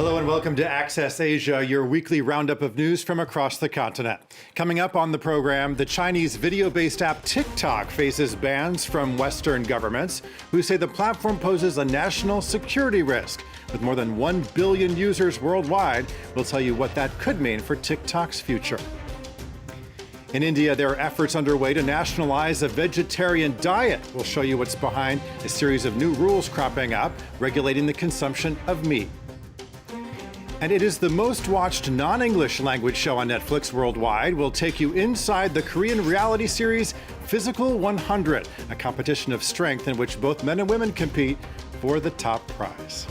Hello and welcome to Access Asia, your weekly roundup of news from across the continent. Coming up on the program, the Chinese video-based app TikTok faces bans from Western governments who say the platform poses a national security risk. With more than 1 billion users worldwide, we'll tell you what that could mean for TikTok's future. In India, there are efforts underway to nationalize a vegetarian diet. We'll show you what's behind a series of new rules cropping up, regulating the consumption of meat. And it is the most watched non-English language show on Netflix worldwide. We'll take you inside the Korean reality series Physical 100, a competition of strength in which both men and women compete for the top prize.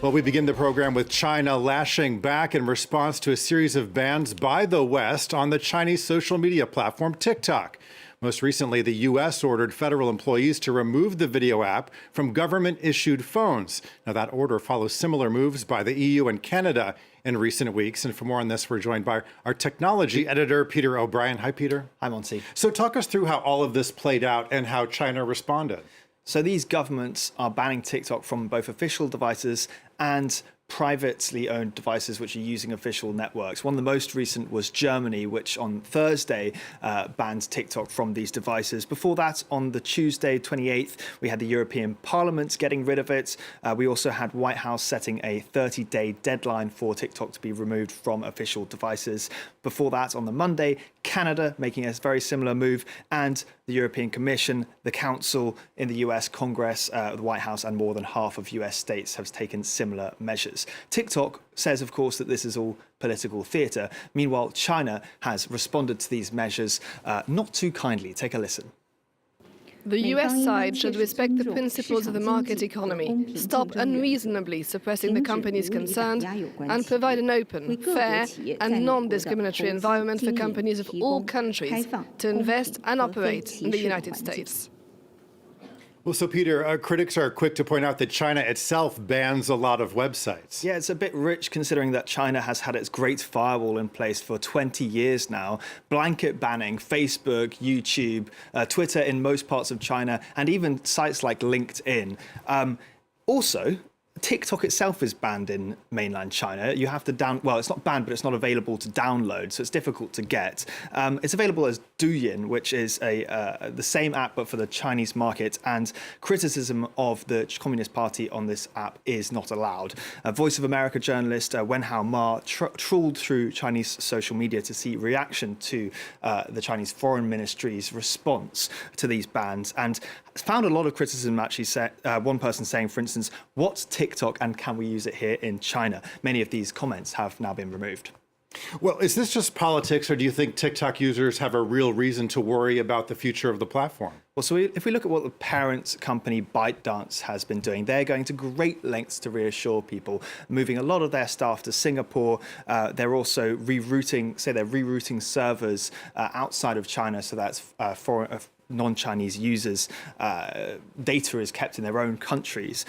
Well, we begin the program with China lashing back in response to a series of bans by the West on the Chinese social media platform TikTok. Most recently, the U.S. ordered federal employees to remove the video app from government-issued phones. Now, that order follows similar moves by the EU and Canada in recent weeks. And for more on this, we're joined by our technology editor, Peter O'Brien. Hi, Peter. Hi, Monty. So talk us through how all of this played out and how China responded. So these governments are banning TikTok from both official devices and privately owned devices which are using official networks. One of the most recent was Germany, which on Thursday banned TikTok from these devices. Before that, on the Tuesday, 28th, we had the European Parliament getting rid of it. We also had White House setting a 30-day deadline for TikTok to be removed from official devices. Before that, on the Monday, Canada making a very similar move, and the European Commission, the Council in the US Congress, the White House, and more than half of US states have taken similar measures. TikTok says, of course, that this is all political theatre. Meanwhile, China has responded to these measures not too kindly. Take a listen. The US side should respect the principles of the market economy, stop unreasonably suppressing the companies concerned, and provide an open, fair and non-discriminatory environment for companies of all countries to invest and operate in the United States. Well, so Peter, critics are quick to point out that China itself bans a lot of websites. Yeah, it's a bit rich considering that China has had its great firewall in place for 20 years now, blanket banning Facebook, YouTube, Twitter in most parts of China, and even sites like LinkedIn. Also, TikTok itself is banned in mainland China. You have to well, it's not banned, but it's not available to download, so it's difficult to get. It's available as Douyin, which is the same app but for the Chinese market, and criticism of the Communist Party on this app is not allowed. Voice of America journalist Wenhao Ma trawled through Chinese social media to see reaction to the Chinese Foreign Ministry's response to these bans, and found a lot of criticism. Actually, one person saying, for instance, what's TikTok and can we use it here in China? Many of these comments have now been removed. Well, is this just politics, or do you think TikTok users have a real reason to worry about the future of the platform? Well, so if we look at what the parent company ByteDance has been doing, they're going to great lengths to reassure people, moving a lot of their staff to Singapore. They're also rerouting servers outside of China, so that's non-Chinese users' data is kept in their own countries.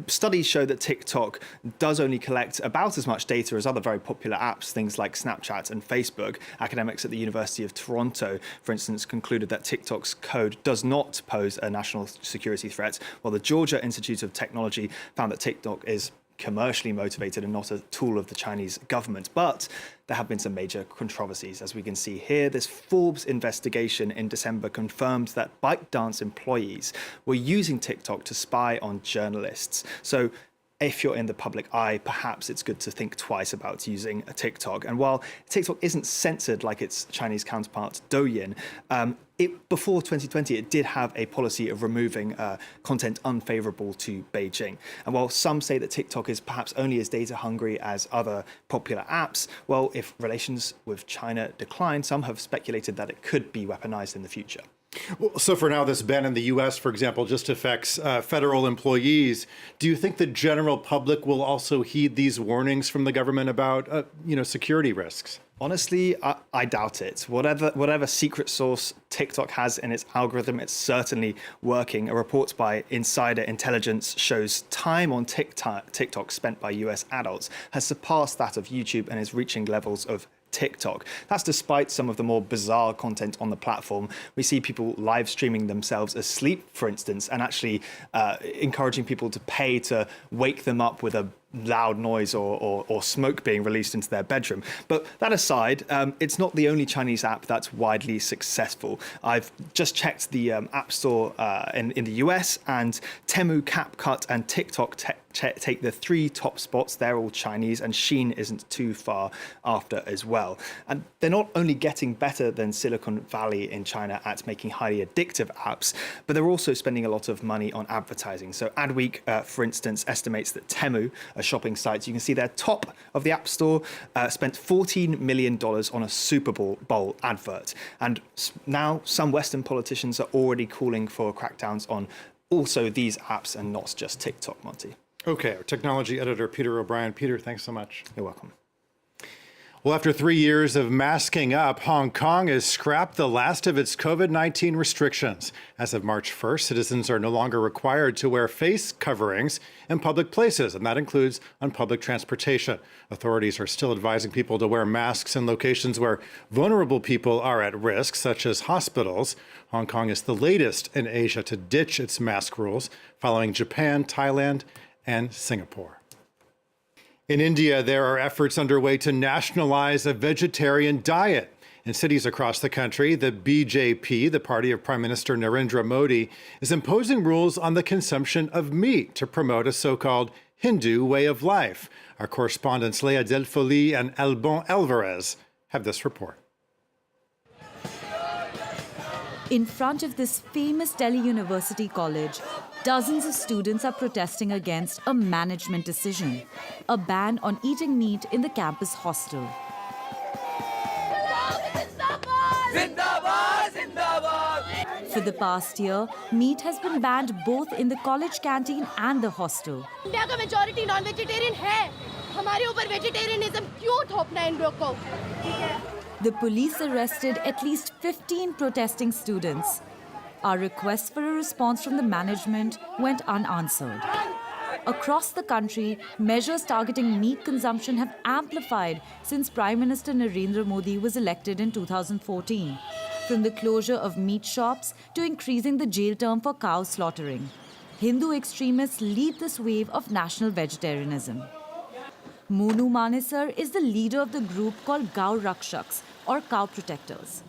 Studies show that TikTok does only collect about as much data as other very popular apps, things like Snapchat and Facebook. Academics at the University of Toronto, for instance, concluded that TikTok's code does not pose a national security threat, while the Georgia Institute of Technology found that TikTok is commercially motivated and not a tool of the Chinese government. But there have been some major controversies. As we can see here, this Forbes investigation in December confirmed that ByteDance employees were using TikTok to spy on journalists. So if you're in the public eye, perhaps it's good to think twice about using a TikTok. And while TikTok isn't censored like its Chinese counterpart Douyin, before 2020, it did have a policy of removing content unfavorable to Beijing. And while some say that TikTok is perhaps only as data hungry as other popular apps, well, if relations with China decline, some have speculated that it could be weaponized in the future. Well, so for now, this ban in the U.S., for example, just affects federal employees. Do you think the general public will also heed these warnings from the government about, security risks? Honestly, I doubt it. Whatever secret source TikTok has in its algorithm, it's certainly working. A report by Insider Intelligence shows time on TikTok spent by US adults has surpassed that of YouTube and is reaching levels of TikTok. That's despite some of the more bizarre content on the platform. We see people live streaming themselves asleep, for instance, and actually encouraging people to pay to wake them up with a loud noise or smoke being released into their bedroom. But that aside, it's not the only Chinese app that's widely successful. I've just checked the App Store in the US, and Temu, CapCut, and TikTok take the 3 top spots. They're all Chinese, and Shein isn't too far after as well. And they're not only getting better than Silicon Valley in China at making highly addictive apps, but they're also spending a lot of money on advertising. So Adweek, for instance, estimates that Temu, a shopping site, you can see their top of the App Store, spent $14 million on a Super Bowl advert. And now some Western politicians are already calling for crackdowns on also these apps and not just TikTok, Monty. Okay, our technology editor, Peter O'Brien. Peter, thanks so much. You're welcome. Well, after 3 years of masking up, Hong Kong has scrapped the last of its COVID-19 restrictions. As of March 1st, citizens are no longer required to wear face coverings in public places, and that includes on public transportation. Authorities are still advising people to wear masks in locations where vulnerable people are at risk, such as hospitals. Hong Kong is the latest in Asia to ditch its mask rules, following Japan, Thailand, and Singapore. In India, there are efforts underway to nationalize a vegetarian diet. In cities across the country, the BJP, the party of Prime Minister Narendra Modi, is imposing rules on the consumption of meat to promote a so-called Hindu way of life. Our correspondents Leah Delfoli and Albon Alvarez have this report. In front of this famous Delhi University college, dozens of students are protesting against a management decision, a ban on eating meat in the campus hostel. For the past year, meat has been banned both in the college canteen and the hostel. India का majority non-vegetarian है. हमारे ऊपर vegetarianism क्यों थोपना है इन लोग को? The police arrested at least 15 protesting students. Our request for a response from the management went unanswered. Across the country, measures targeting meat consumption have amplified since Prime Minister Narendra Modi was elected in 2014, from the closure of meat shops to increasing the jail term for cow slaughtering. Hindu extremists lead this wave of national vegetarianism. Monu Manesar is the leader of the group called Gau Rakshaks, or cow protectors.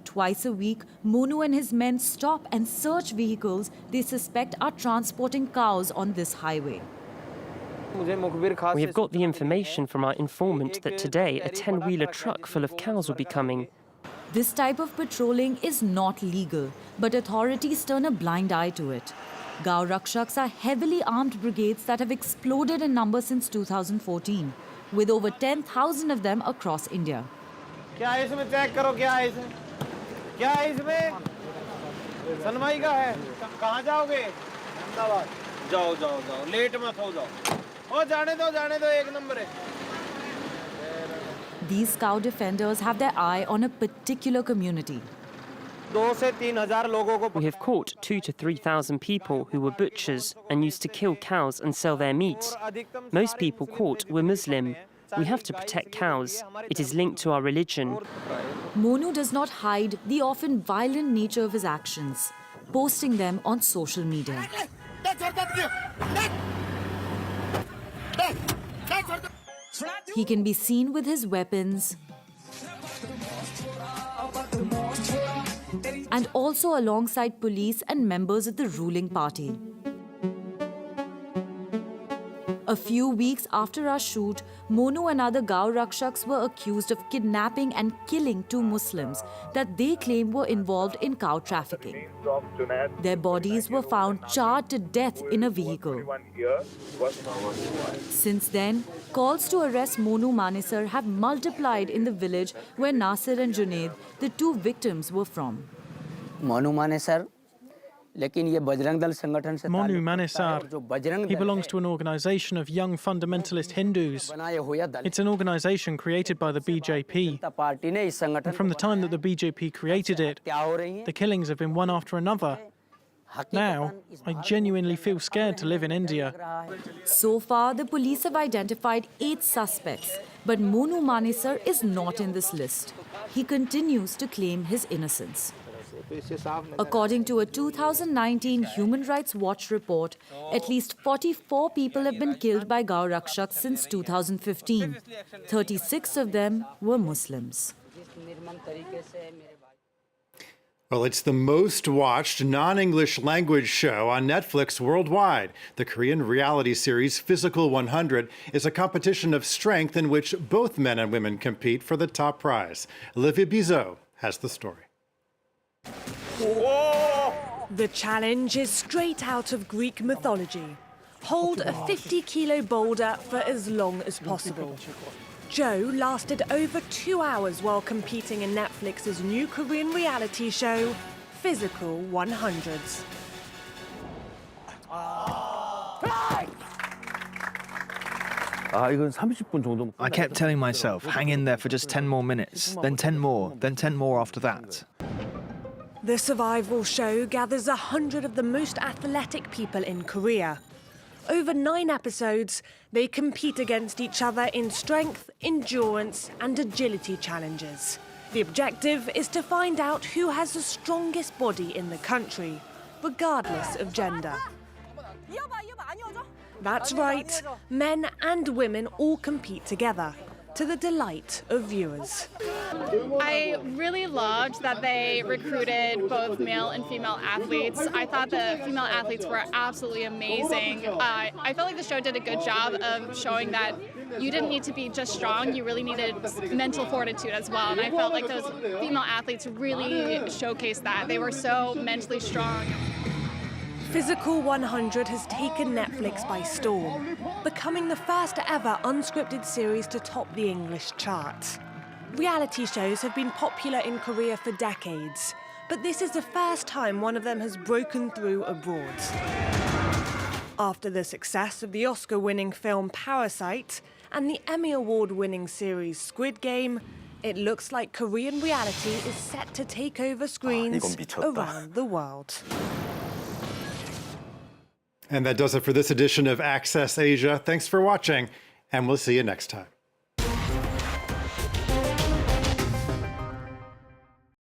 Twice a week, Monu and his men stop and search vehicles they suspect are transporting cows on this highway. We have got the information from our informant that today a 10-wheeler truck full of cows will be coming. This type of patrolling is not legal, but authorities turn a blind eye to it. Gau Rakshaks are heavily armed brigades that have exploded in number since 2014, with over 10,000 of them across India. क्या है इसमें check करो क्या है इसमें क्या है इसमें सनमाई का है कहाँ जाओगे अहमदाबाद जाओ जाओ जाओ लेट मत हो जाओ ओ जाने दो एक नंबर है. These cow defenders have their eye on a particular community. 2 से 3,000 लोगों को We have caught 2,000 to 3,000 people who were butchers and used to kill cows and sell their meat. Most people caught were Muslim. We have to protect cows. It is linked to our religion. Monu does not hide the often violent nature of his actions, posting them on social media. He can be seen with his weapons and also alongside police and members of the ruling party. A few weeks after our shoot, Monu and other Gau Rakshaks were accused of kidnapping and killing 2 Muslims that they claim were involved in cow trafficking. Their bodies were found charred to death in a vehicle. Since then, calls to arrest Monu Manesar have multiplied in the village where Nasir and Junaid, the 2 victims, were from. Monu Manesar, Monu Manesar, he belongs to an organization of young fundamentalist Hindus. It's an organization created by the BJP. And from the time that the BJP created it, the killings have been one after another. Now, I genuinely feel scared to live in India. So far, the police have identified 8 suspects, but Monu Manesar is not in this list. He continues to claim his innocence. According to a 2019 Human Rights Watch report, at least 44 people have been killed by Gau Rakshaks since 2015. 36 of them were Muslims. Well, it's the most watched non-English language show on Netflix worldwide. The Korean reality series Physical 100 is a competition of strength in which both men and women compete for the top prize. Olivia Bizot has the story. The challenge is straight out of Greek mythology. Hold a 50-kilo boulder for as long as possible. Joe lasted over 2 hours while competing in Netflix's new Korean reality show, Physical 100s. I kept telling myself, hang in there for just 10 more minutes, then 10 more, then 10 more after that. The survival show gathers 100 of the most athletic people in Korea. Over 9 episodes, they compete against each other in strength, endurance, and agility challenges. The objective is to find out who has the strongest body in the country, regardless of gender. That's right, men and women all compete together, to the delight of viewers. I really loved that they recruited both male and female athletes. I thought the female athletes were absolutely amazing. I felt like the show did a good job of showing that you didn't need to be just strong, you really needed mental fortitude as well. And I felt like those female athletes really showcased that. They were so mentally strong. Physical 100 has taken Netflix by storm, becoming the first ever unscripted series to top the English charts. Reality shows have been popular in Korea for decades, but this is the first time one of them has broken through abroad. After the success of the Oscar-winning film Parasite and the Emmy Award-winning series Squid Game, it looks like Korean reality is set to take over screens around the world. And that does it for this edition of Access Asia. Thanks for watching, and we'll see you next time.